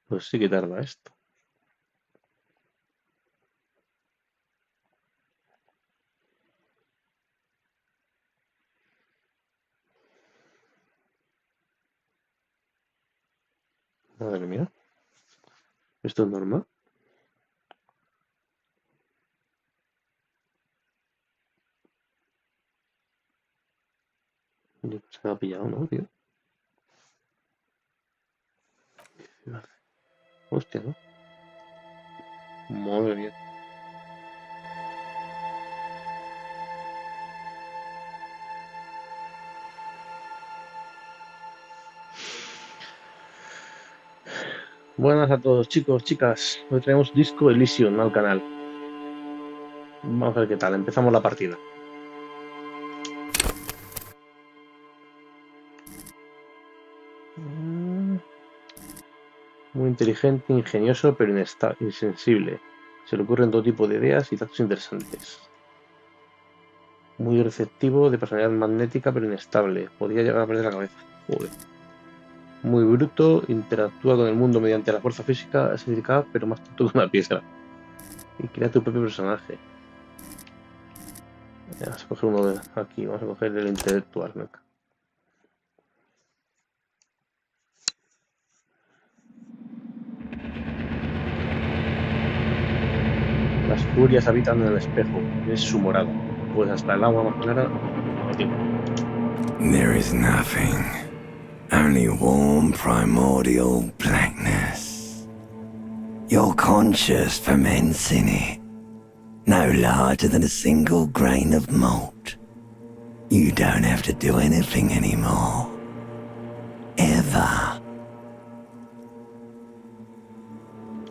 Pues sí que tarda esto. Madre mía. ¿Esto es normal? Se me ha pillado, ¿no, tío? Hostia, ¿no? Madre mía. Buenas a todos, chicos, chicas. Hoy tenemos disco Elysium al canal. Vamos a ver qué tal. Empezamos la partida. Muy inteligente, ingenioso, pero insensible. Se le ocurren todo tipo de ideas y datos interesantes. Muy receptivo, de personalidad magnética, pero inestable. Podría llegar a perder la cabeza. Joder. Muy bruto, interactúa con el mundo mediante la fuerza física, es eficaz, pero más tonto que una piedra. Y crea tu propio personaje. Vamos a coger uno de aquí, vamos a coger el intelectual. Venga. Las furias habitan en el espejo, es su morada. Pues hasta el agua más clara, There is nothing, only warm primordial blackness. Your conscious ferments in it, no larger than a single grain of malt. You don't have to do anything anymore. Ever.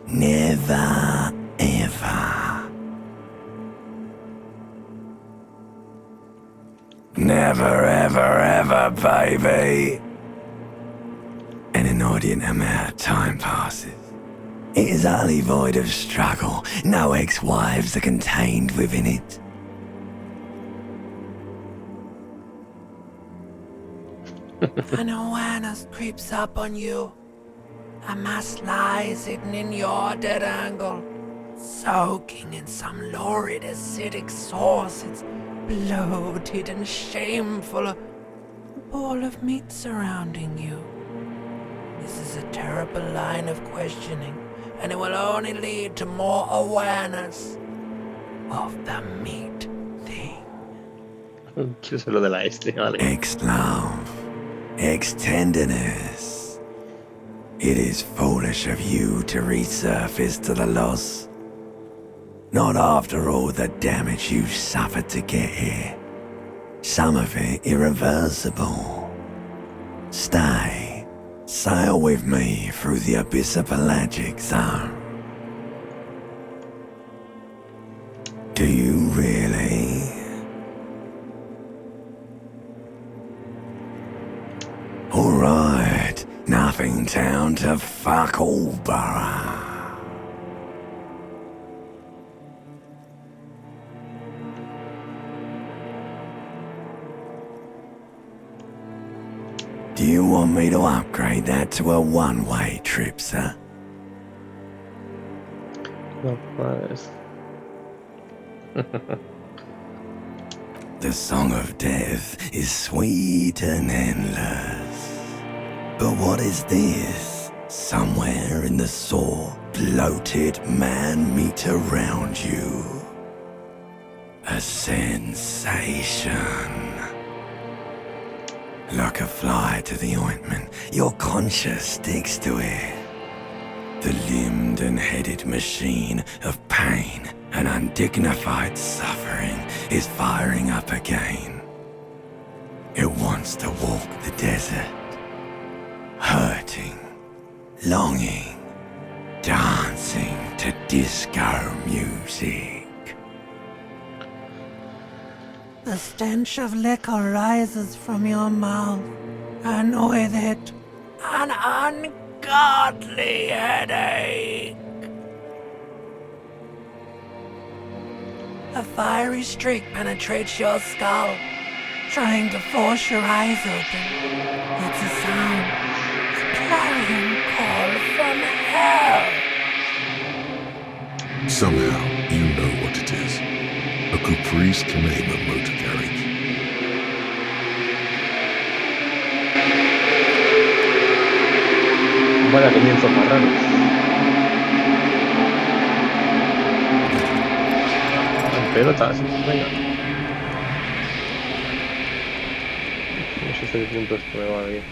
Never, ever. Never, ever, ever, baby. An inordinate amount of time passes. It is utterly void of struggle. No ex-wives are contained within it. An awareness creeps up on you. A mass lies hidden in your dead angle, soaking in some lurid acidic sauce. It's bloated and shameful, a ball of meat surrounding you. This is a terrible line of questioning, and it will only lead to more awareness of the meat thing. quiero ser lo de la vale. Ex-love, ex-tenderness. It is foolish of you to resurface to the loss. Not after all the damage you've suffered to get here. some of it irreversible. Stay, sail with me through the abyss of pelagic zone. Do you really? Alright, nothing down to fuck all, borough. Do you want me to upgrade that to a one-way trip, sir? No, pues... The song of death is sweet and endless. But what is this? Somewhere in the sore, bloated man meet around you. A sensation. Like a fly to the ointment, your conscience sticks to it. The limbed and headed machine of pain and undignified suffering is firing up again. It wants to walk the desert, hurting, longing, dancing to disco music. The stench of liquor rises from your mouth, and with it, an ungodly headache. A fiery streak penetrates your skull, trying to force your eyes open. It's a sound, a clarion call from hell. Somehow, you know what it is. A caprice can name a motor carriage. Vaya comienzos más raros. En pelotas, venga. No sé hasta qué punto esto me va bien.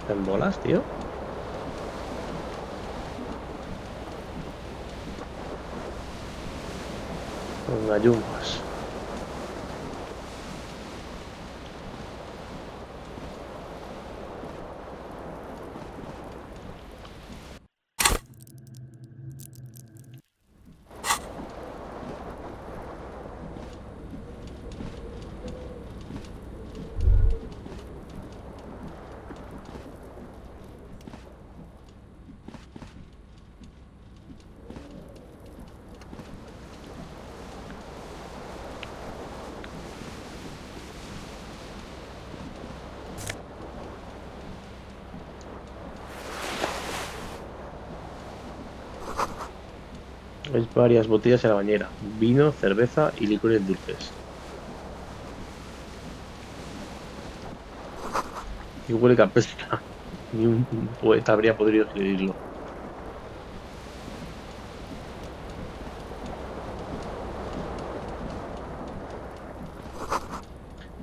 ¿En bolas, tío? Con gallumbas. Hay varias botellas en la bañera, vino, cerveza y licores dulces. Y huele que apesta. Ni un poeta habría podido escribirlo.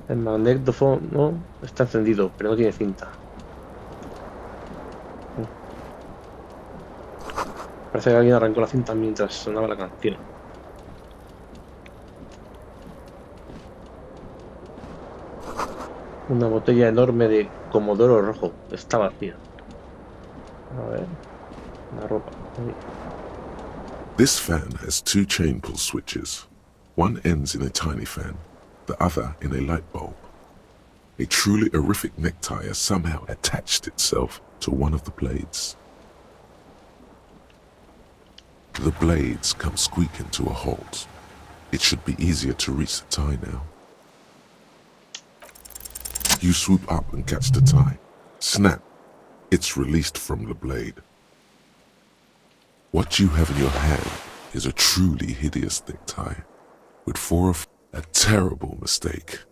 El magnetófono está encendido, pero no tiene cinta. Parece que alguien arrancó la cinta mientras sonaba la canción. Una botella enorme de comodoro rojo. Está vacía. A ver. La ropa. Ahí. This fan has two chain pull switches. One ends in a tiny fan, the other in a light bulb. A truly horrific necktie has somehow attached itself to one of the blades. The blades come squeaking to a halt. It should be easier to reach the tie now. You swoop up and catch the tie. Snap! It's released from the blade. What you have in your hand is a truly hideous necktie, with four of a terrible mistake.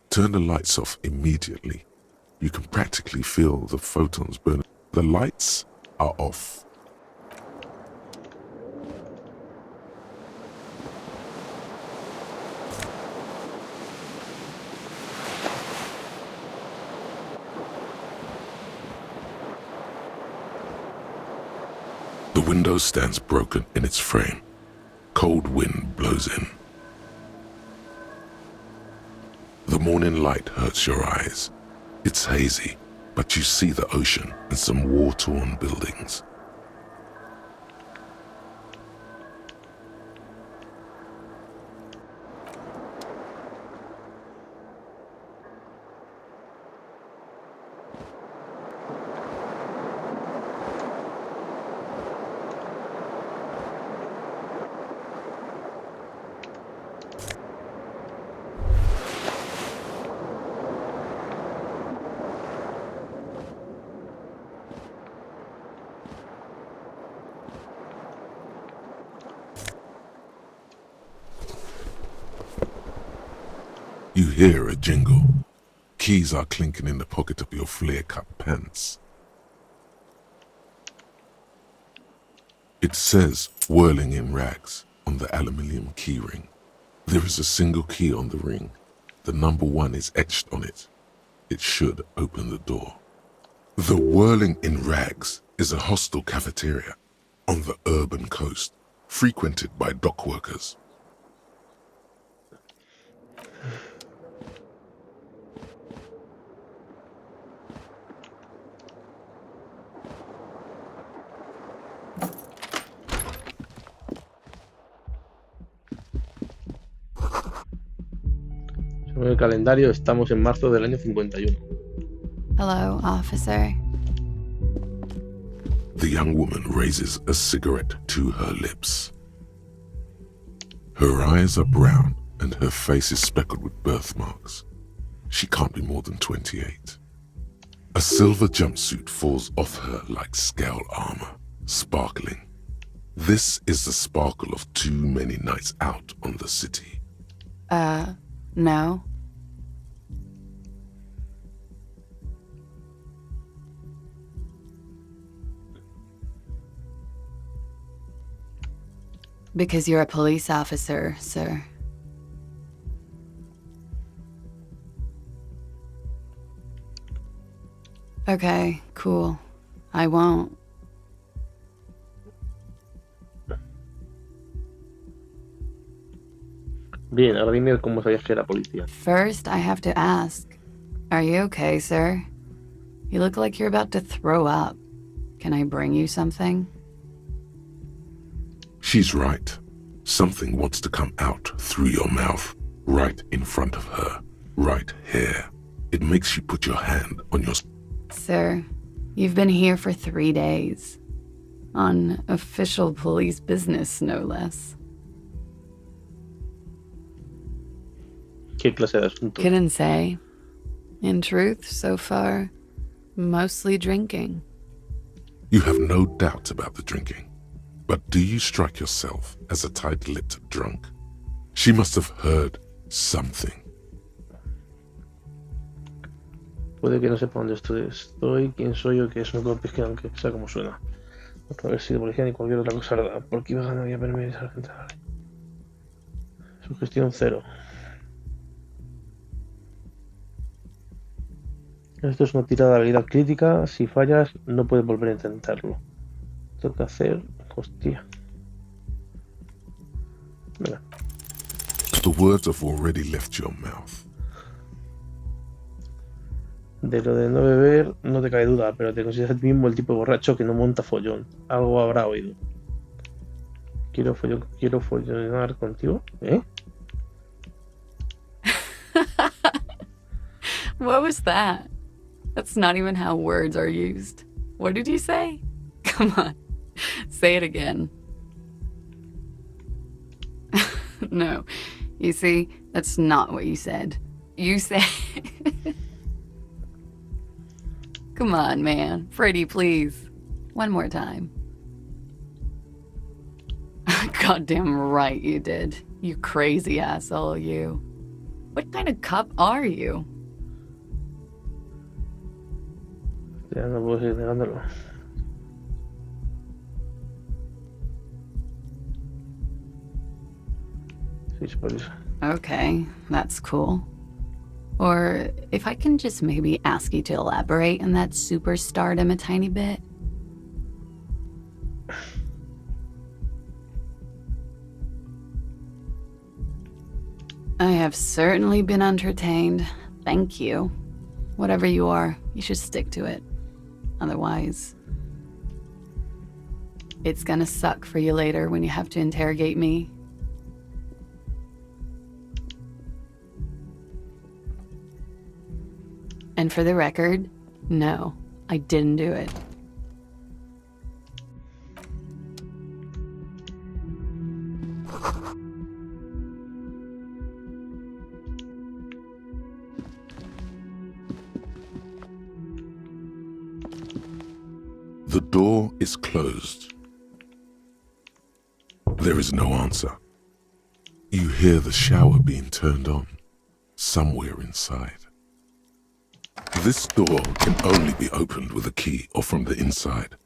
Turn the lights off immediately. You can practically feel the photons burn. The lights are off. The window stands broken in its frame. Cold wind blows in. morning light hurts your eyes. It's hazy, but you see the ocean and some war-torn buildings. You hear a jingle. Keys are clinking in the pocket of your flare-cut pants. It says whirling in rags on the aluminium keyring. There is a single key on the ring. The number 1 is etched on it. It should open the door. The whirling in rags is a hostel cafeteria on the urban coast, frequented by dock workers. Según el calendario, estamos en marzo del año 51. Hello, officer. The young woman raises a cigarette to her lips. Her eyes are brown and her face is speckled with birthmarks. She can't be more than 28. A silver jumpsuit falls off her like scale armor, sparkling. This is the sparkle of too many nights out on the city. No. Because you're a police officer, sir. Okay, cool. I won't. Bien, ahora dime cómo sabías que era policía. First, I have to ask, are you okay, sir? You look like you're about to throw up. Can I bring you something? She's right. Something wants to come out through your mouth, right in front of her, right here. It makes you put your hand on your... Sir, you've been here for 3 days. On official police business, no less. ¿Qué clase de asunto? Couldn't say. In truth, so far, mostly drinking. You have no doubt about the drinking. But do you strike yourself as a tight-lipped drunk? She must have heard something. Puede que no sepa dónde estoy, quién soy o qué es un golpe que aunque sea como suena. No puede haber sido policía ni cualquier otra cosa, ¿verdad? Porque iba a no había permiso a la gente. Vale. Sugestión 0. Esto es una tirada de habilidad crítica. Si fallas, no puedes volver a intentarlo. Toca hacer... Hostia. Venga. The words have already left your mouth. De lo de no beber no te cae duda, pero te consideras a ti mismo el tipo de borracho que no monta follón. Algo habrá oído. Quiero follonar contigo, ¿eh? What was that? That's not even how words are used. What did you say? Come on, say it again. No, you see, that's not what you said. You said... Come on, man. Freddy, please. One more time. Goddamn right you did. You crazy asshole, you. What kind of cop are you? Ya no puedo seguir negándolo. Sí, es por eso. Okay, that's cool. Or if I can just maybe ask you to elaborate on that superstardom a tiny bit. I have certainly been entertained. Thank you. Whatever you are, you should stick to it. Otherwise, it's gonna suck for you later when you have to interrogate me. And for the record, no, I didn't do it. The door is closed. There is no answer. You hear the shower being turned on somewhere inside. This door can only be opened with a key or from the inside.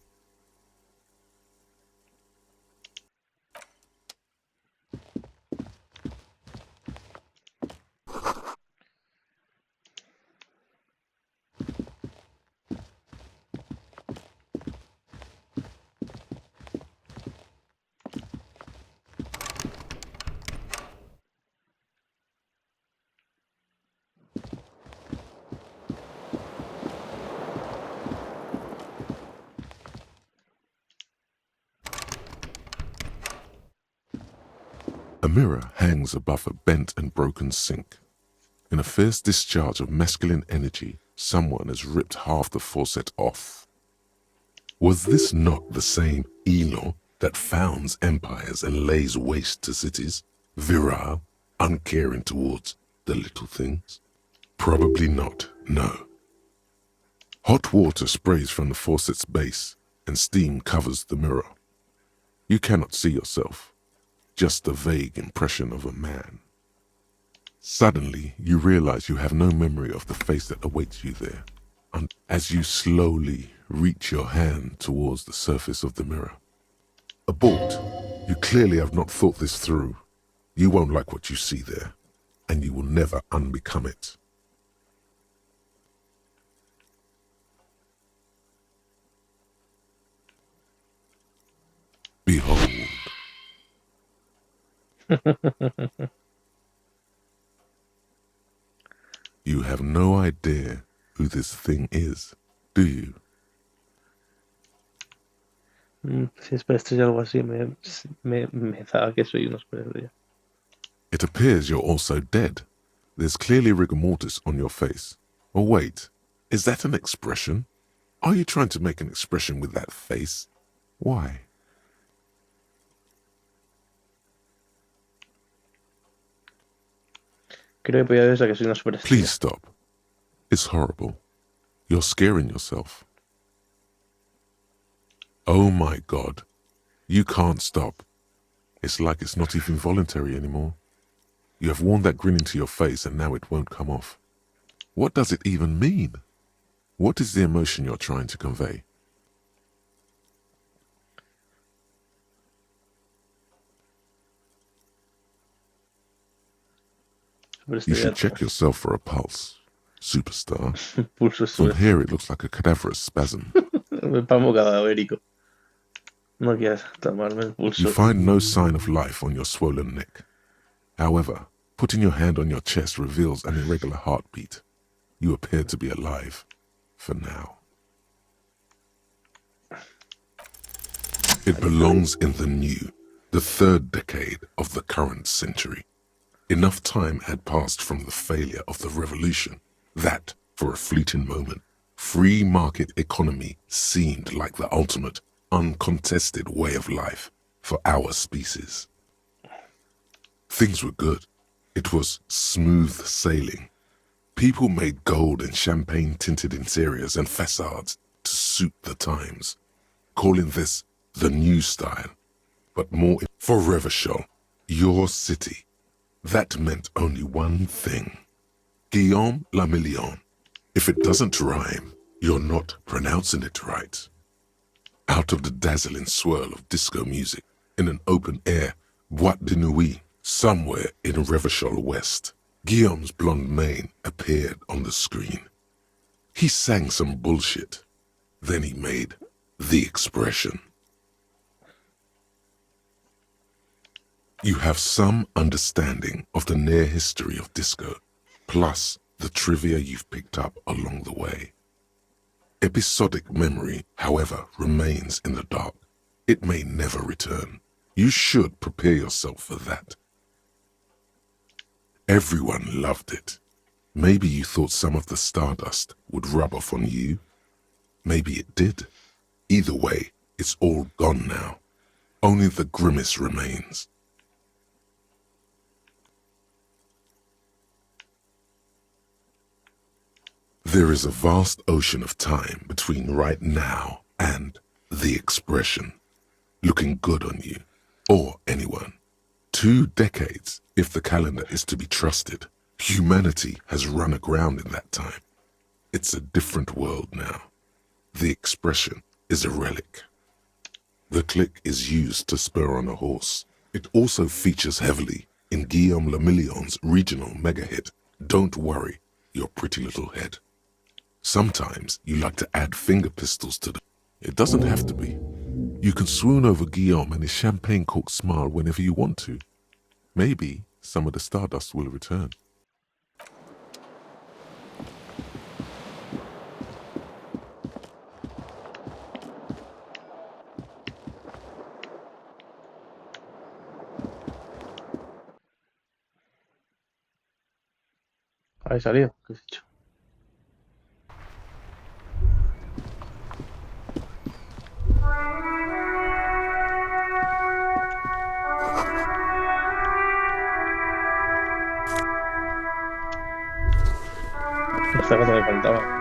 A mirror hangs above a bent and broken sink. In a fierce discharge of masculine energy, someone has ripped half the faucet off. Was this not the same Elo that founds empires and lays waste to cities, virile, uncaring towards the little things? Probably not, no. Hot water sprays from the faucet's base, and steam covers the mirror. You cannot see yourself, just a vague impression of a man. Suddenly, you realize you have no memory of the face that awaits you there. And as you slowly reach your hand towards the surface of the mirror. Abort. You clearly have not thought this through. You won't like what you see there, and you will never unbecome it. Behold. You have no idea who this thing is, do you? Si es para estrella o algo así, me da que soy una estrella. It appears you're also dead. There's clearly rigor mortis on your face. Or wait, is that an expression? Are you trying to make an expression with that face? Why? Creo que podía decir que soy una superestrella. Please stop. It's horrible. You're scaring yourself. Oh my God. You can't stop. It's like it's not even voluntary anymore. You have worn that grin into your face and now it won't come off. What does it even mean? What is the emotion you're trying to convey? You should check yourself for a pulse, superstar. From here it looks like a cadaverous spasm. Palmo cadavérico. No quieras tomarme el pulso. You find no sign of life on your swollen neck. However, putting your hand on your chest reveals an irregular heartbeat. You appear to be alive, for now. It belongs in the new, the third decade of the current century. Enough time had passed from the failure of the revolution that, for a fleeting moment, free market economy seemed like the ultimate, uncontested way of life for our species. Things were good. It was smooth sailing. People made gold and champagne-tinted interiors and facades to suit the times, calling this the new style, but more for Revachol, your city. That meant only one thing. Guillaume la Million. If it doesn't rhyme, you're not pronouncing it right. Out of the dazzling swirl of disco music, in an open-air boîte de nuit, somewhere in Revachol West, Guillaume's blonde mane appeared on the screen. He sang some bullshit. Then he made the expression. You have some understanding of the near history of disco, plus the trivia you've picked up along the way. Episodic memory, however, remains in the dark. It may never return. You should prepare yourself for that. Everyone loved it. Maybe you thought some of the stardust would rub off on you. Maybe it did. Either way, it's all gone now. Only the grimace remains. There is a vast ocean of time between right now and the expression, looking good on you, or anyone. 2 decades, if the calendar is to be trusted. Humanity has run aground in that time. It's a different world now. The expression is a relic. The click is used to spur on a horse. It also features heavily in Guillaume Le Million's regional mega hit, Don't Worry, Your Pretty Little Head. Sometimes you like to add finger pistols to them. It doesn't have to be. You can swoon over Guillaume and his champagne-corked smile whenever you want to. Maybe some of the stardust will return. Ahí salió, ¿qué has hecho? Esta gata me faltaba.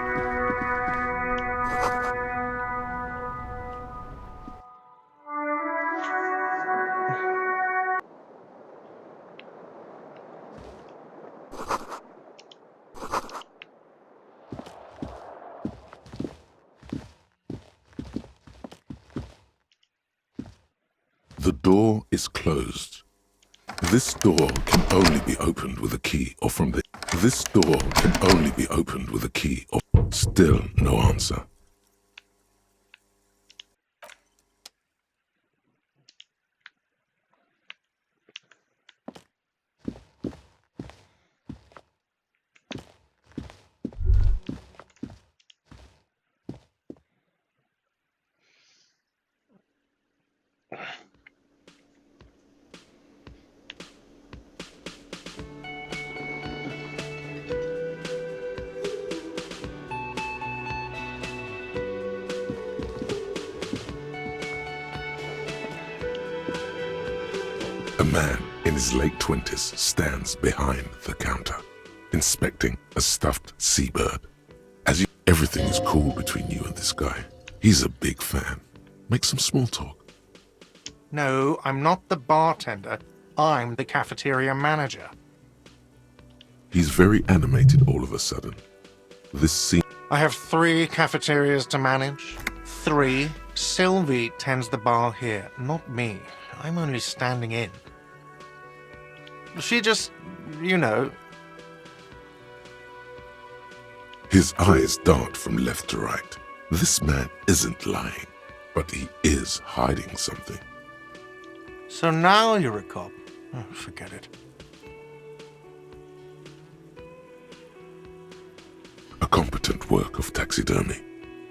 The door is closed. This door can only be opened with a key or from the... This door can only be opened with a key or... Still no answer. A man in his late 20s stands behind the counter, inspecting a stuffed seabird. Everything is cool between you and this guy. He's a big fan. Make some small talk. No, I'm not the bartender. I'm the cafeteria manager. He's very animated all of a sudden. This scene... I have 3 cafeterias to manage. 3. Sylvie tends the bar here, not me. I'm only standing in. She just, you know... His eyes dart from left to right. This man isn't lying, but he is hiding something. So now you're a cop. Oh, forget it. A competent work of taxidermy.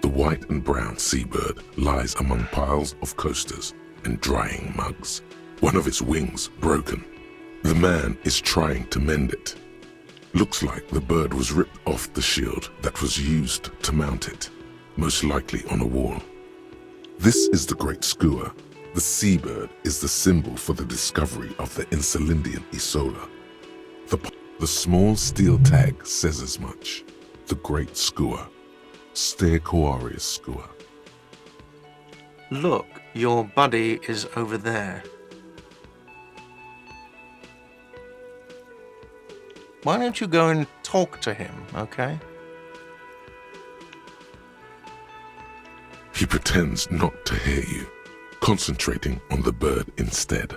The white and brown seabird lies among piles of coasters and drying mugs. One of its wings broken. The man is trying to mend it. Looks like the bird was ripped off the shield that was used to mount it, most likely on a wall. This is the Great Skua. The seabird is the symbol for the discovery of the Insulindian Isola. The small steel tag says as much. The Great Skua. Stegosaurus skua. Look, your buddy is over there. Why don't you go and talk to him, okay? He pretends not to hear you, concentrating on the bird instead.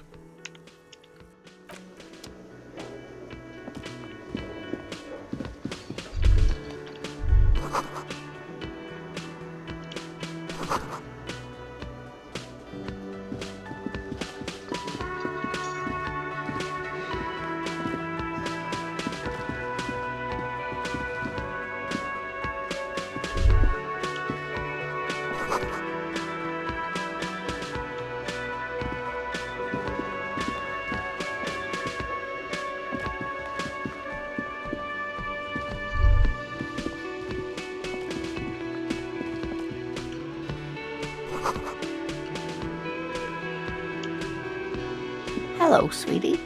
Hello, sweetie.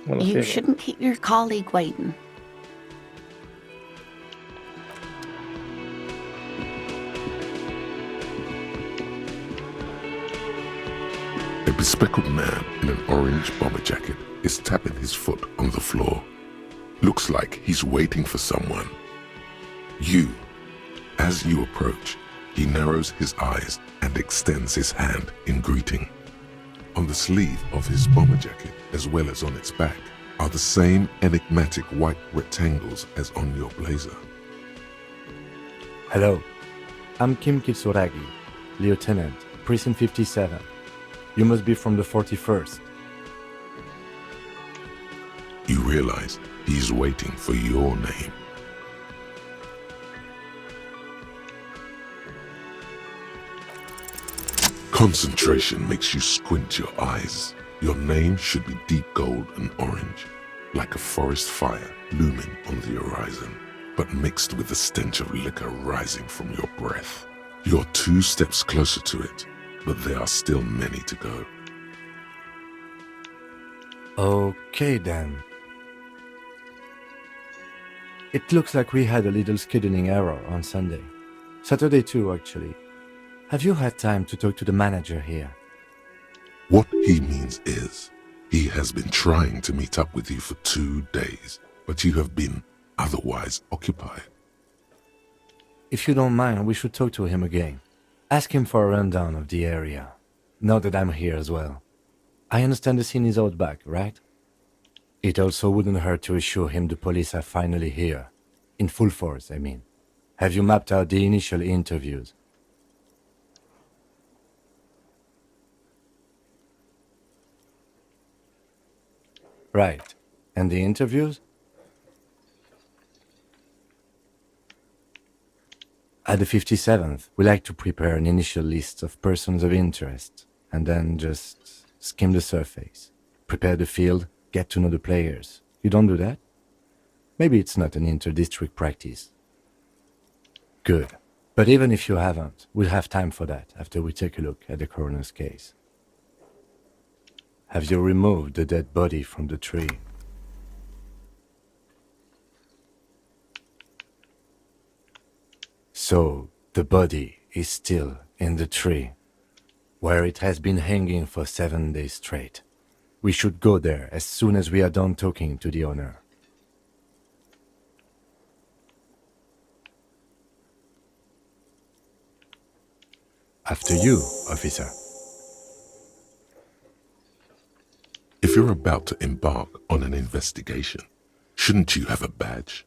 Hola, You ciego. shouldn't keep your colleague waiting. A bespectacled man in an orange bomber jacket is tapping his foot on the floor. Looks like he's waiting for someone. As you approach, he narrows his eyes and extends his hand in greeting. On the sleeve of his bomber jacket, as well as on its back, are the same enigmatic white rectangles as on your blazer. Hello, I'm Kim Kitsuragi, Lieutenant, Precinct 57. You must be from the 41st. You realize he's waiting for your name. Concentration makes you squint your eyes. Your name should be deep gold and orange, like a forest fire looming on the horizon, but mixed with the stench of liquor rising from your breath. You're 2 steps closer to it, but there are still many to go. Okay then. It looks like we had a little scheduling error on Sunday. Saturday too, actually. Have you had time to talk to the manager here? What he means is, he has been trying to meet up with you for 2 days, but you have been otherwise occupied. If you don't mind, we should talk to him again. Ask him for a rundown of the area. Now that I'm here as well. I understand the scene is out back, right? It also wouldn't hurt to assure him the police are finally here. In full force, I mean. Have you mapped out the initial interviews? Right. And the interviews? At the 57th, we like to prepare an initial list of persons of interest, and then just skim the surface. Prepare the field, get to know the players. You don't do that? Maybe it's not an inter-district practice. Good. But even if you haven't, we'll have time for that after we take a look at the coroner's case. Have you removed the dead body from the tree? So, the body is still in the tree, where it has been hanging for 7 days straight. We should go there as soon as we are done talking to the owner. After you, officer. If you're about to embark on an investigation, shouldn't you have a badge?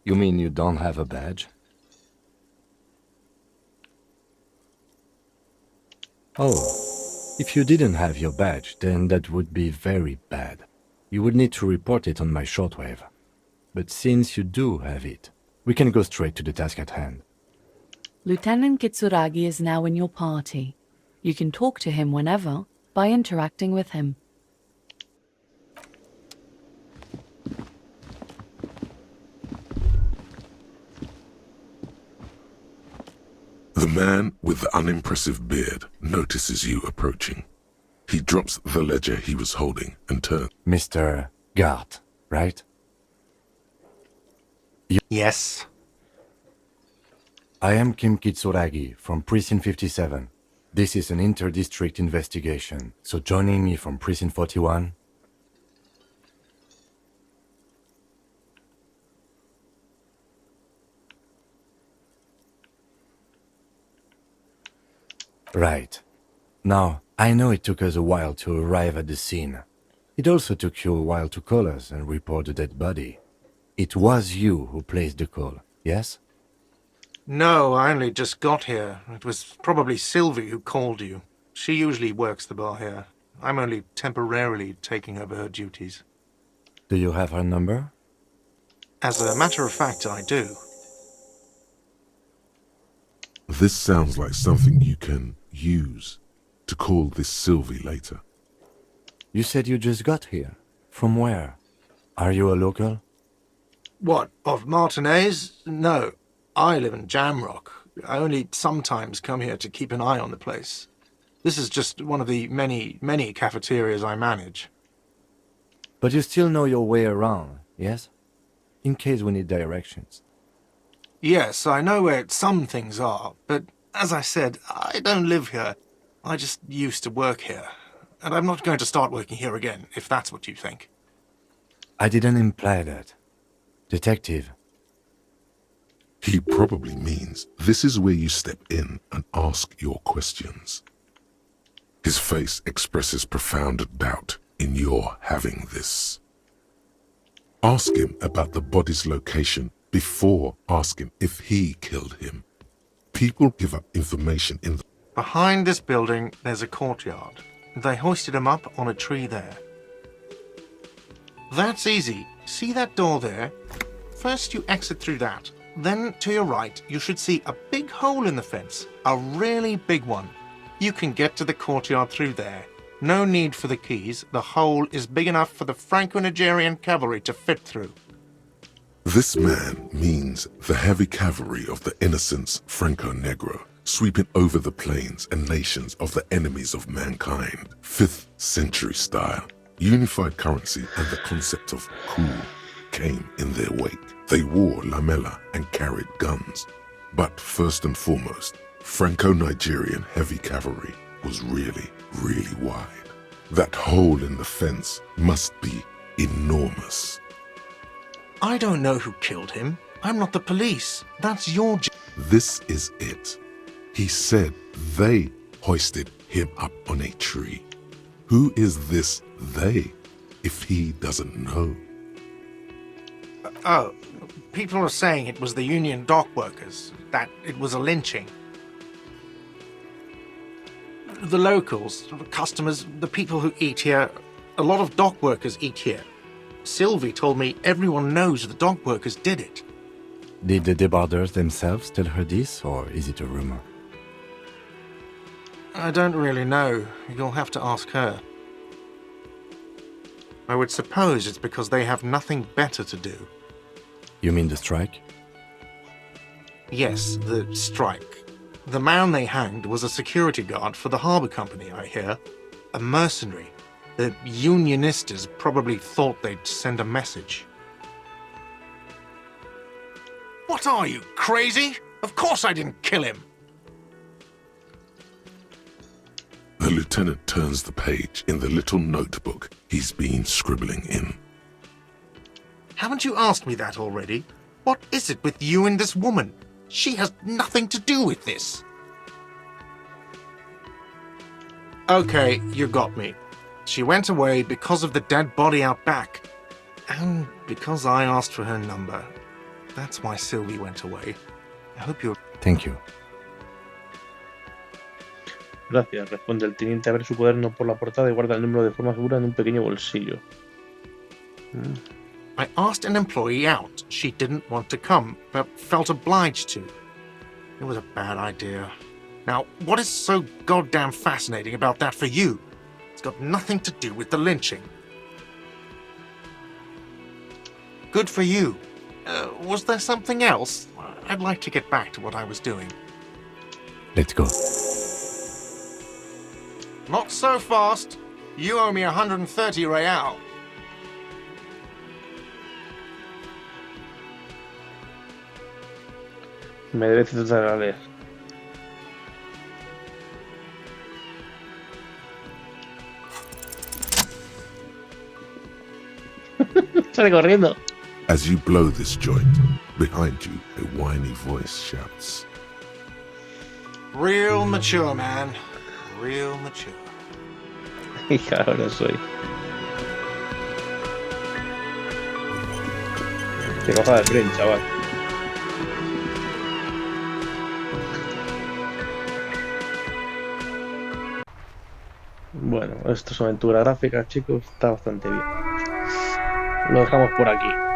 You mean you don't have a badge? Oh, if you didn't have your badge, then that would be very bad. You would need to report it on my shortwave. But since you do have it, we can go straight to the task at hand. Lieutenant Kitsuragi is now in your party. You can talk to him whenever by interacting with him. The man with the unimpressive beard notices you approaching. He drops the ledger he was holding and turns. Mr. Gart, right? Yes. I am Kim Kitsuragi from Precinct 57. This is an inter-district investigation, so joining me from Precinct 41... Right. Now, I know it took us a while to arrive at the scene. It also took you a while to call us and report the dead body. It was you who placed the call, yes? No, I only just got here. It was probably Sylvie who called you. She usually works the bar here. I'm only temporarily taking over her duties. Do you have her number? As a matter of fact, I do. This sounds like something you can use to call this Sylvie later. You said you just got here. From where? Are you a local? What, of Martinez? No, I live in Jamrock. I only sometimes come here to keep an eye on the place. This is just one of the many cafeterias I manage. But you still know your way around, yes? In case we need directions. Yes, I know where some things are, but as I said, I don't live here. I just used to work here. And I'm not going to start working here again, if that's what you think. I didn't imply that. Detective. He probably means this is where you step in and ask your questions. His face expresses profound doubt in your having this. Ask him about the body's location before asking if he killed him. People give up information in the... Behind this building, there's a courtyard. They hoisted him up on a tree there. That's easy. See that door there? First you exit through that. Then to your right, you should see a big hole in the fence. A really big one. You can get to the courtyard through there. No need for the keys. The hole is big enough for the Franco-Nigerian cavalry to fit through. This man means the heavy cavalry of the innocents Franco-Negro, sweeping over the plains and nations of the enemies of mankind. 5th century style. Unified currency and the concept of cool came in their wake. They wore lamella and carried guns. But first and foremost, Franco-Nigerian heavy cavalry was really wide. That hole in the fence must be enormous. I don't know who killed him. I'm not the police. That's your job. This is it. He said they hoisted him up on a tree. Who is this they, if he doesn't know? Oh, people are saying it was the union dock workers, that it was a lynching. The locals, the customers, the people who eat here, a lot of dock workers eat here. Sylvie told me everyone knows the dock workers did it. Did the debarders themselves tell her this, or is it a rumor? I don't really know. You'll have to ask her. I would suppose it's because they have nothing better to do. You mean the strike? Yes, the strike. The man they hanged was a security guard for the harbour company, I hear. A mercenary. The unionistas probably thought they'd send a message. What are you, crazy? Of course I didn't kill him! The lieutenant turns the page in the little notebook he's been scribbling in. Haven't you asked me that already? What is it with you and this woman? She has nothing to do with this. Okay, you got me. She went away because of the dead body out back. And because I asked for her number. That's why Sylvie went away. I hope you're... Thank you. Gracias, responde el teniente. Abre su cuaderno por la portada y guarda el número de forma segura en un pequeño bolsillo. I asked an employee out. She didn't want to come, but felt obliged to. It was a bad idea. Now, what is so goddamn fascinating about that for you? It's got nothing to do with the lynching. Good for you. Was there something else? I'd like to get back to what I was doing. Let's go. Not so fast. You owe me 130 real. Me debes tratar a leer. Sale corriendo. As you blow this joint, behind you, a whiny voice shouts. Real mature, man. Real mature. Hija, ahora soy. Te coja de tren, chaval. Bueno, esto es aventura gráfica, chicos. Está bastante bien. Lo dejamos por aquí.